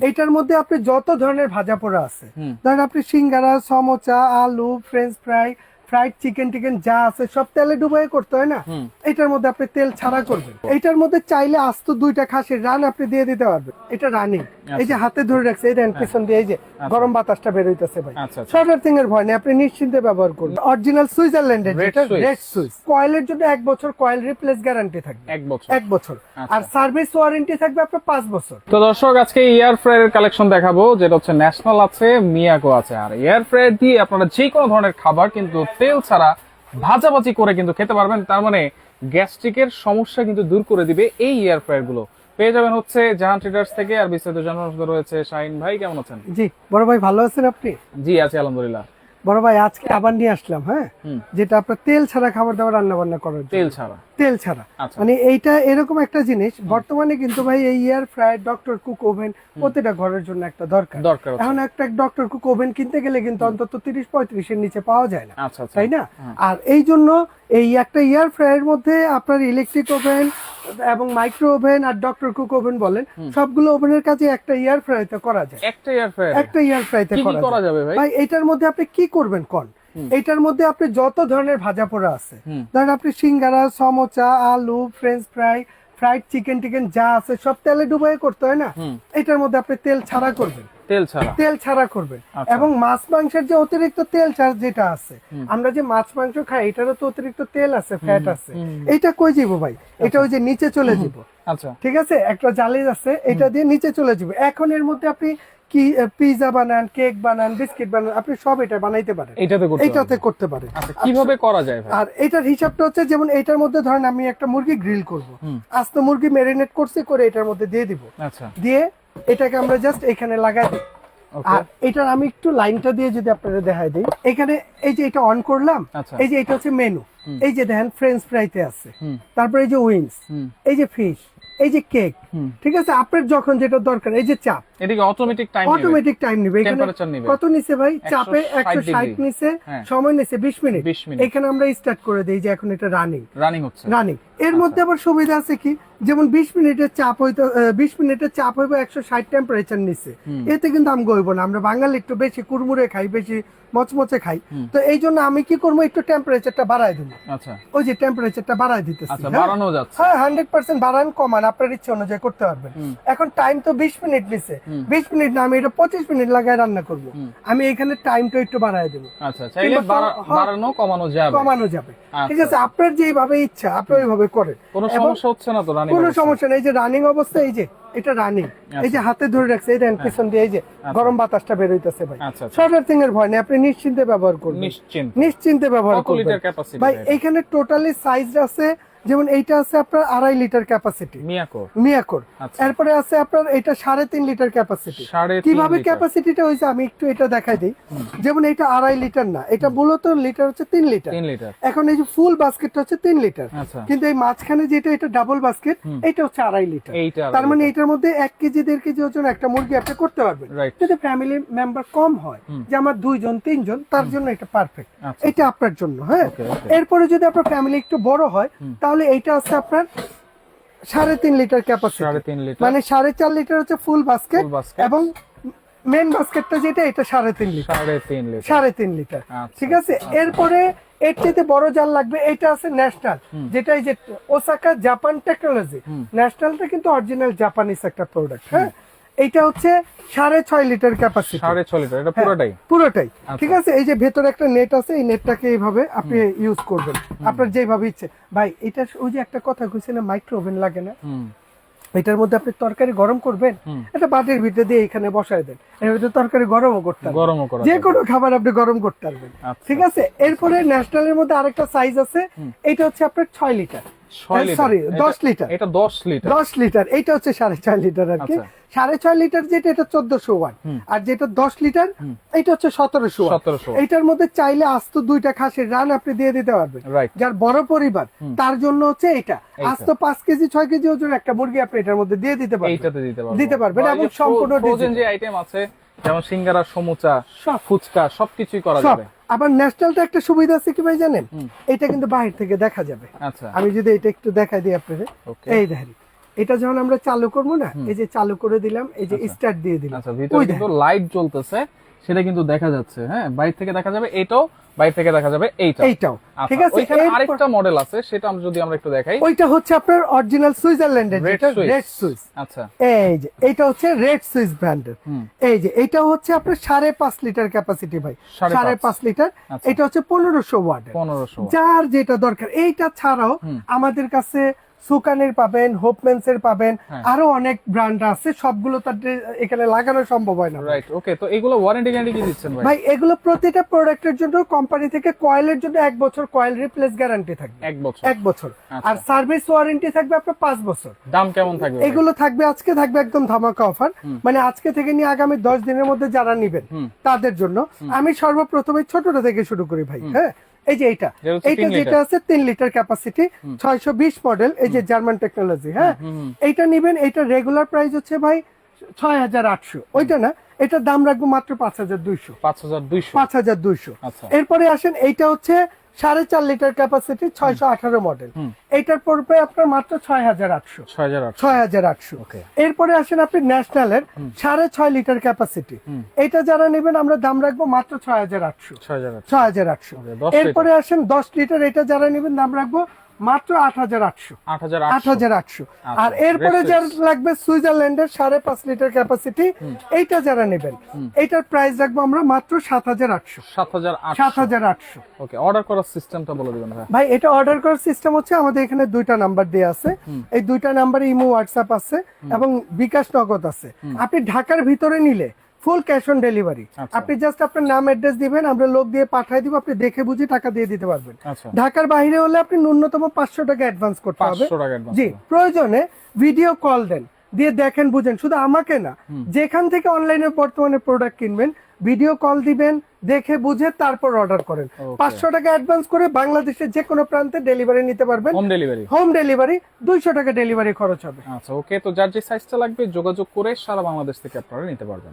এইটার মধ্যে আপনি যত ধরনের ভাজা পোড়া আছে, ধরেন আপনি সিঙ্গারা, সমোচা, আলু, ফ্রেঞ্চ ফ্রাই, ফ্রাইড চিকেন টিকেন যা আছে সব তেলে ডুবাই করতে হয় না, এটার মধ্যে আপনি তেল ছাড়া করবেন। এটার মধ্যে চাইলে আস্ত 2টা খাসির রান আপনি দিয়ে দিতে পারবেন। এটা রানিং, এই যে হাতে ধরে রাখছে, এই দেখেন পিছন দিয়ে এই যে গরম বাতাসটা বের হইতেছে ভাই। শর্টার্থিং এর ভয় নেই, আপনি নিশ্চিন্তে ব্যবহার করবেন। অরিজিনাল সুইজারল্যান্ডের যেটা রেড সুইস, কয়েলের জন্য 1 বছর কয়েল রিপ্লেস গ্যারান্টি থাকবে, 1 বছর, আর সার্ভিস ওয়ারেন্টি থাকবে আপনার 5 বছর। তো দর্শক আজকে এয়ার ফ্রায়ার কালেকশন দেখাবো, যেটা হচ্ছে ন্যাশনাল আছে, মিয়াকো আছে। আর এয়ার ফ্রায়ার দিয়ে আপনারা যে কোনো ধরনের খাবার কিন্তু তেল ছাড়া ভাজাভাজি করে কিন্তু খেতে পারবেন। তার মানে গ্যাস্ট্রিকের সমস্যা কিন্তু দূর করে দিবে এই এয়ার ফ্রায়ার গুলো। পেয়ে যাবেন হচ্ছে জাহান ট্রেডার্স থেকে। আর বিস্তারিত জানানোর জন্য রয়েছে শাহিন ভাই। কেমন আছেন? জি বড় ভাই, ভালো আছেন আপনি? জি আছি আলহামদুলিল্লাহ। বড় ভাই আজকে আবার নিয়ে আসলাম, হ্যাঁ, যেটা আপনার তেল ছাড়া খাবার দাবার রান্না বান্না করার জন্য। তেল ছাড়া মানে এইটা এরকম একটা জিনিস বর্তমানে কিন্তু ভাই এই air fryer, doctor cook oven প্রতিটা ঘরের জন্য একটা দরকার। এখন একটা ডক্টর কুক ওভেন কিনতে গেলে কিন্তু অন্তত 30-35 এর নিচে পাওয়া যায় না, তাই না? আর এই জন্য এই একটা এয়ার ফ্রায়ারের মধ্যে আপনার ইলেকট্রিক ওভেন এবং মাইক্রো ওভেন আর ডক্টর কুক ওভেন বলেন, সবগুলো ওভেনের কাজে একটা এয়ার ফ্রাইতে করা যায়। একটা এয়ার ফ্রাইতে করা যাবে ভাই। এটার মধ্যে আপনি কি করবেন কোন? এটার মধ্যে আপনি যত ধরনের ভাজা পোড়া আছে, ধরেন আপনি সিঙ্গারা, সমোচা, আলু, ফ্রেঞ্চ ফ্রাই, ফ্রাইড চিকেন টিকেন যা আছে সব তেলে ডুবাই করতে হয় না, এটার মধ্যে আপনি তেল ছাড়া করবেন, তেল ছাড়া করবেন। এবং মাছ মাংসের যে অতিরিক্ত তেল ছাড় যেটা আছে, আমরা যে মাছ মাংস খাই এটারও তো অতিরিক্ত তেল আছে, ফ্যাট আছে, এটা কই যাব ভাই? এটা ওই যে নিচে চলে যাব, ঠিক আছে, একটা জালিজ আছে, এটা দিয়ে নিচে চলে যাব। এখন এর মধ্যে আপনি কি পিজা বানান, কেক বানান, বিস্কিট বানান, আপনি সব এটা বানাইতে পারেন, এটাতে করতে পারেন। কিভাবে করা যায় ভাই? আর এটার হিসাবটা হচ্ছে, যেমন এটার মধ্যে ধরেন আমি একটা মুরগি গ্রিল করব, আস্ত মুরগি ম্যারিনেট করছি, করে এটার মধ্যে দিয়ে দিব, দিয়ে এটাকে আমরা জাস্ট এখানে লাগাই দিই। আর এটার আমি একটু লাইনটা দিয়ে যদি আপনাদের দেখাই দিই, এখানে এই যে এটা অন করলাম, এই যে এটা হচ্ছে মেনু, এই যে দেখেন ফ্রেঞ্চ ফ্রাইতে আছে, তারপর এই যে উইংস, এই যে ফিশ, এই যে কেক, ঠিক আছে, আপনার যখন যেটা দরকার, এই যে চাপ, এদিকে অটোমেটিক টাইম নেবে। কত নিছে ভাই? চাপে 160 নিছে, সময় নিছে 20 মিনিট। এখানে আমরা স্টার্ট করে দেই যে এখন এটা রানিং। এর মধ্যে আবার সুবিধা আছে কি, যেমন 20 মিনিটের চাপ হইতো, 20 মিনিটের চাপ হইব 160 টেম্পারেচার নিছে, এতে কিন্তু আমি গইব না। আমরা বাঙালি একটু বেশি কুড়মুড়ে খাই, বেশি মচমচে খাই, তো এই জন্য আমি কি করবো, একটু টেম্পারেচারটা বাড়ায় দেবো। ওই যে টেম্পারেচারটা বাড়ায় দিতেছি, হ্যাঁ 100% বাড়ান কমান আপনার ইচ্ছা অনুযায়ী করতে পারবেন। এখন টাইম তো 20 মিনিট নিছে, 20 মিনিট না, আমি এটা 25 মিনিট লাগায় রান্না করব, আমি এখানে টাইমটা একটু বাড়ায় দেবো। কমানো যাবে, ঠিক আছে, আপনার যেভাবে ইচ্ছা আপনি ওইভাবে করেন, কোনো সমস্যা হচ্ছে না তো? কোনো সমস্যা নেই। এই যে রানিং অবস্থা, এই যে এটা রানিং, এই যে হাতে ধরে রাখছে, এই দেখেন পিছন দিয়ে এই যে গরম বাতাসটা বের হইতেছে ভাই। শর্টার্থিং এর ভয় নেই, আপনি নিশ্চিন্তে ব্যবহার করবেন, নিশ্চিন্তে ব্যবহার করবেন ভাই। এইখানে টোটালি সাইজ আছে, যেমন এইটা আছে আপনার 2.5 লিটার ক্যাপাসিটি মিয়াকোর, এরপরে আছে আপনার এটা 3.5 লিটার ক্যাপাসিটি। কিভাবে ক্যাপাসিটিটা হয়েছে আমি একটু এটা দেখাই দিই। যেমন এটা 2.5 লিটার না, এটা মূলত লিটার হচ্ছে 3 লিটার। এখন এই যে ফুল বাস্কেটটা হচ্ছে 3 লিটার, কিন্তু এই মাঝখানে যেটা এটা ডাবল বাস্কেট, এটা হচ্ছে 2.5 লিটার। তার মানে এটার মধ্যে 1 কেজি 1.5 কেজি ওজন একটা মুরগি আপনি করতে পারবেন। যদি ফ্যামিলি মেম্বার কম হয়, যে আমার 2 জন 3 জন, তার জন্য এটা পারফেক্ট, এটা আপনার জন্য। হ্যাঁ, এরপরে যদি আপনার ফ্যামিলি একটু বড় হয়, তাহলে এইটা আছে আপনার 3.5 লিটার ক্যাপাসিটি, মানে 4.5 লিটার হচ্ছে ফুল বাস্কেট, এবং মেন বাস্কেটটা যেটা এটা 3.5 লিটার, ঠিক আছে। এরপরে এর চাইতে বড় জাল লাগবে, এটা আছে ন্যাশনাল, যেটা এই যে ওসাকা জাপান টেকনোলজি, ন্যাশনালটা কিন্তু অরিজিনাল জাপানিজ একটা প্রোডাক্ট। হ্যাঁ, এটা হচ্ছে 6.5 লিটার ক্যাপাসিটি, 6.5 লিটার, এটা পুরোটাই ঠিক আছে। এই যে ভেতরে একটা নেট আছে, এই নেটটাকে এইভাবে আপনি ইউজ করবেন আপনার যেভাবে ইচ্ছে ভাই। এটা ওই যে একটা কথা কইছে না, মাইক্রো ওভেন লাগে না, এটার মধ্যে আপনি তরকারি গরম করবেন, এটা বাটির ভিতরে দিয়ে এখানে বসায় দেন, এর ভিতরে তরকারি গরমও করতে পারবেন, যে কোনো খাবার আপনি গরম করতে পারবেন, ঠিক আছে। এরপরে ন্যাশনালের মধ্যে আরেকটা সাইজ আছে, এটা হচ্ছে আপনার 6 লিটার, সরি 10 লিটার, এটা 10 লিটার, এইটা হচ্ছে 4.5 লিটার আর কি। 6.5 লিটার যেটা, এটা 1400 ওয়াট, আর যেটা 10 লিটার এটা হচ্ছে 1700 ওয়াট। এটার মধ্যে চাইলে আস্ত 2টা খাসির রান আপনি দিয়ে দিতে পারবেন, যার বড় পরিবার তার জন্য হচ্ছে এটা আস্ত 5 কেজি 6 কেজি ওজন একটা মুরগি আপনি এটার মধ্যে দিয়ে দিতে পারবেন, এবং সম্পূর্ণ ফ্রোজেন যে আইটেম আছে, যেমন সিঙ্গারা, সমুচা, ফুচকা, সবকিছুই করা যাবে। আবার ন্যাশনালটা একটা সুবিধা আছে কি ভাই জানেন, এটা কিন্তু বাইরে থেকে দেখা যাবে। আমি যদি এটা একটু দেখাই দিই আপনাদের, এই দেখেন এটা যখন আমরা চালু করবো না, এই যে চালু করে দিলাম, এই যে স্টার্ট দিয়ে দিলাম, আচ্ছা ভিতরে কিন্তু লাইট জ্বলতেছে, সেটা কিন্তু দেখা যাচ্ছে। হ্যাঁ, বাইরে থেকে দেখা যাবে এটাও, বাইরে থেকে দেখা যাবে এইটাও। ঠিক আছে। এখানে আরেকটা মডেল আছে, সেটা আমরা যদি আমরা একটু দেখাই। ওইটা হচ্ছে আপনার অরিজিনাল সুইজারল্যান্ডের, যেটা রেড সুইস। আচ্ছা, এই যে এইটা হচ্ছে রেড সুইস ব্র্যান্ডের। এই যে এটা হচ্ছে আপনার 5.5 লিটার ক্যাপাসিটি ভাই, 5.5 লিটার। এটা হচ্ছে 1500 ওয়াট। যার যেটা দরকার। এইটা ছাড়াও আমাদের কাছে সুকানের পাবেন, হোপম্যানসের পাবেন, আরো অনেক ব্র্যান্ড আছে, সবগুলো তো এখানে লাগানো সম্ভব হয় না। রাইট, ওকে। তো এগুলো ওয়ারেন্টি গ্যারান্টি কি দিচ্ছেন ভাই? ভাই এগুলো প্রতিটা প্রোডাক্টের জন্য কোম্পানি থেকে কয়েলের জন্য 1 বছর কয়েল রিপ্লেস গ্যারান্টি থাকবে। 1 বছর। আর সার্ভিস ওয়ারেন্টি থাকবে আপনার 5 বছর। দাম কেমন থাকবে? এগুলো থাকবে আজকে থাকবে একদম ধামাকা অফার, মানে আজকে থেকে নিয়ে আগামী 10 দিনের মধ্যে যারা নেবেন তাদের জন্য। আমি সর্বপ্রথমে ছোটটা থেকে শুরু করি ভাই। হ্যাঁ, এই যে এইটা যেটা আছে 3 লিটার ক্যাপাসিটি, 620 মডেল, এই যে জার্মান টেকনোলজি। হ্যাঁ, এইটা নেবেন। এইটা রেগুলার প্রাইস হচ্ছে ভাই 6800। ওইটা না, এটার দাম রাখবো মাত্র 5200। 5200। এরপরে আসেন, এইটা হচ্ছে 4.5 লিটার ক্যাপাসিটি, 618 মডেল। এইটার পড়বে আপনার মাত্র 6800। এরপরে আসেন আপনি ন্যাশনালের 6.5 লিটার ক্যাপাসিটি, এটা যারা নেবেন আমরা দাম রাখবো মাত্র 6800। এরপরে আসেন 10 লিটার, এটা যারা নেবেন দাম রাখবো মাত্র 8800। আর এরপরে যার লাগবে সুইজারল্যান্ডের 5.5 লিটার ক্যাপাসিটি, এইটা যারা নেবেন এইটার প্রাইস রাখবো আমরা মাত্র 7800। ওকে, অর্ডার করার সিস্টেমটা বলে দিবেন ভাই। এটা অর্ডার করার সিস্টেম হচ্ছে আমাদের এখানে 2টা নাম্বার দেয়া আছে। এই 2টা নাম্বারে ইমো, হোয়াটসঅ্যাপ আছে এবং বিকাশ নগদ আছে। আপনি ঢাকার ভিতরে নিলে ফুল ক্যাশ অন ডেলিভারি। আপনি জাস্ট আপনার নাম অ্যাড্রেস দিবেন, আমরা লোক দিয়ে পাঠিয়ে দিব, আপনি দেখে বুঝে টাকা দিয়ে দিতে পারবেন। ঢাকার বাইরে হলে আপনি ন্যূনতম 500 টাকা অ্যাডভান্স করতে হবে। জি, প্রয়োজনে ভিডিও কল দেন, দিয়ে দেখেন বুঝেন। শুধু আমাকে না, যেখান থেকে অনলাইনে বর্তমানে প্রোডাক্ট কিনবেন ভিডিও কল দিবেন, দেখে বুঝে তারপর অর্ডার করেন। 500 টাকা অ্যাডভান্স করে বাংলাদেশের যে কোনো প্রান্তে ডেলিভারি নিতে পারবেন। হোম ডেলিভারি 200 টাকা ডেলিভারি খরচ হবে। আচ্ছা, ওকে। তো যার যে সাইজটা লাগবে যোগাযোগ করে সারা বাংলাদেশ থেকে আপনারা নিতে পারবেন।